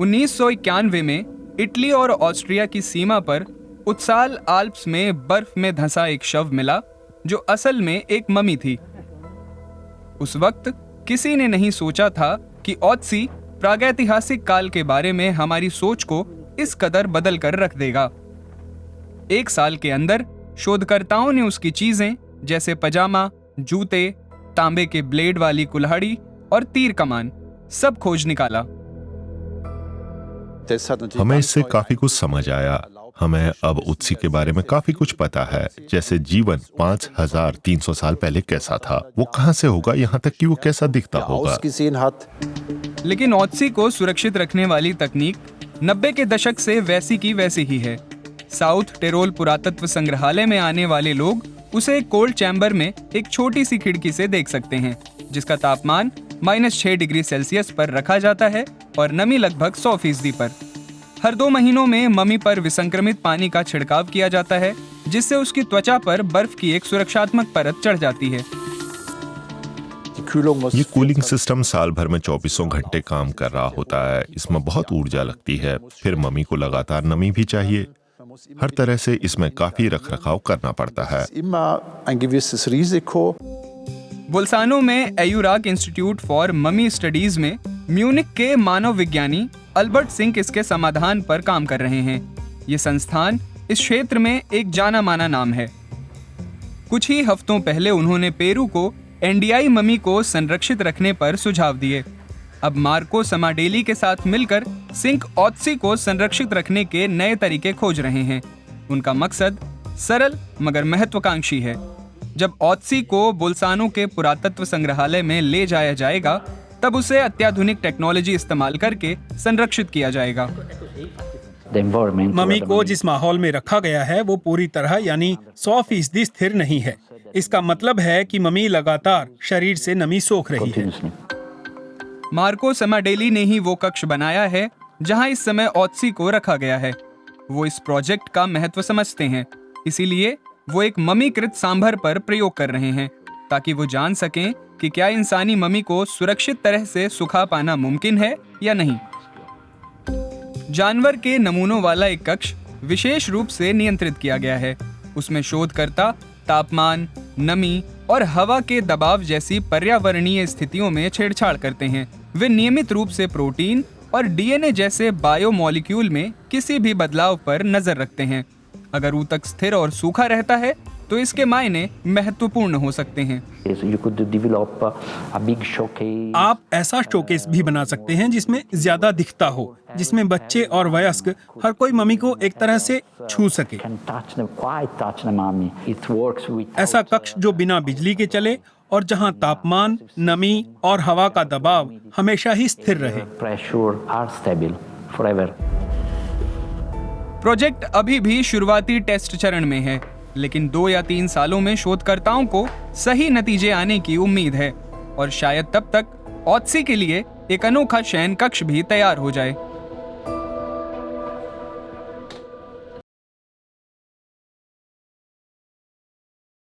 1991 में इटली और ऑस्ट्रिया की सीमा पर उत्साल आल्प्स में बर्फ में धंसा एक शव मिला जो असल में एक ममी थी। उस वक्त किसी ने नहीं सोचा था कि ओत्सी प्रागैतिहासिक काल के बारे में हमारी सोच को इस कदर बदल कर रख देगा। 1 साल के अंदर शोधकर्ताओं ने उसकी चीजें जैसे पजामा, जूते, तांबे के ब्लेड वाली कुल्हाड़ी और तीर कमान सब खोज निकाला। हमें इससे काफी कुछ समझ आया। हमें अब उत्सी के बारे में काफी कुछ पता है, जैसे जीवन 5300 साल पहले कैसा था, वो कहां से होगा, यहाँ तक कि वो कैसा दिखता होगा। लेकिन ओत्सी को सुरक्षित रखने वाली तकनीक 90 के दशक से वैसी की वैसी ही है। साउथ टिरोल पुरातत्व संग्रहालय में आने वाले लोग उसे एक कोल्ड चैम्बर में एक छोटी सी खिड़की से देख सकते हैं, जिसका तापमान -6 डिग्री सेल्सियस पर रखा जाता है और नमी लगभग 100% पर। हर 2 महीनों में ममी पर विसंक्रमित पानी का छिड़काव किया जाता है, जिससे उसकी त्वचा पर बर्फ की एक सुरक्षात्मक परत चढ़ जाती है। ये कूलिंग सिस्टम साल भर में 24 घंटे काम कर रहा होता है। इसमें बहुत ऊर्जा लगती है, फिर ममी को लगातार नमी भी चाहिए। हर तरह से इसमें काफी रखरखाव करना पड़ता है। बोल्सानो में एयूराक इंस्टीट्यूट फॉर ममी स्टडीज में म्यूनिक के मानव विज्ञानी अल्बर्ट सिंक इसके समाधान पर काम कर रहे हैं। ये संस्थान इस क्षेत्र में एक जाना माना नाम है। कुछ ही हफ्तों पहले उन्होंने पेरू को एनडीआई ममी को संरक्षित रखने पर सुझाव दिए। अब मार्को समाडेली के साथ मिलकर सिंक ओत्सी को संरक्षित रखने के नए तरीके खोज रहे हैं। उनका मकसद सरल मगर महत्वाकांक्षी है। जब ओत्सी को बोल्सानो के पुरातत्व संग्रहालय में ले जाया जाएगा, तब उसे अत्याधुनिक टेक्नोलॉजी इस्तेमाल करके संरक्षित किया जाएगा। ममी को जिस माहौल में रखा गया है वो पूरी तरह यानी 100% स्थिर नहीं है। इसका मतलब है कि ममी लगातार शरीर से नमी सोख रही है। मार्को समाडेली ने ही वो कक्ष बनाया है जहां इस समय ओत्सी को रखा गया है। वो इस प्रोजेक्ट का महत्व समझते हैं, इसीलिए वो एक ममीकृत सांभर पर प्रयोग कर रहे हैं ताकि वो जान सकें कि क्या इंसानी ममी को सुरक्षित तरह से सुखा पाना मुमकिन है या नहीं। जानवर के नमूनों वाला एक कक्ष विशेष रूप से नियंत्रित किया गया है। उसमें शोधकर्ता तापमान, नमी और हवा के दबाव जैसी पर्यावरणीय स्थितियों में छेड़छाड़ करते हैं। वे नियमित रूप से प्रोटीन और डीएनए जैसे बायोमॉलिक्यूल में किसी भी बदलाव पर नजर रखते हैं। अगर ऊतक स्थिर और सूखा रहता है तो इसके मायने महत्वपूर्ण हो सकते हैं। आप ऐसा शोकेस भी बना सकते हैं जिसमें ज्यादा दिखता हो, जिसमें बच्चे और वयस्क हर कोई ममी को एक तरह से छू सके। ऐसा कक्ष जो बिना बिजली के चले और जहां तापमान, नमी और हवा का दबाव हमेशा ही स्थिर रहे। प्रोजेक्ट अभी भी शुरुआती टेस्ट चरण में है, लेकिन 2 या 3 सालों में शोधकर्ताओं को सही नतीजे आने की उम्मीद है और शायद तब तक ओत्सी के लिए एक अनोखा शयन कक्ष भी तैयार हो जाए।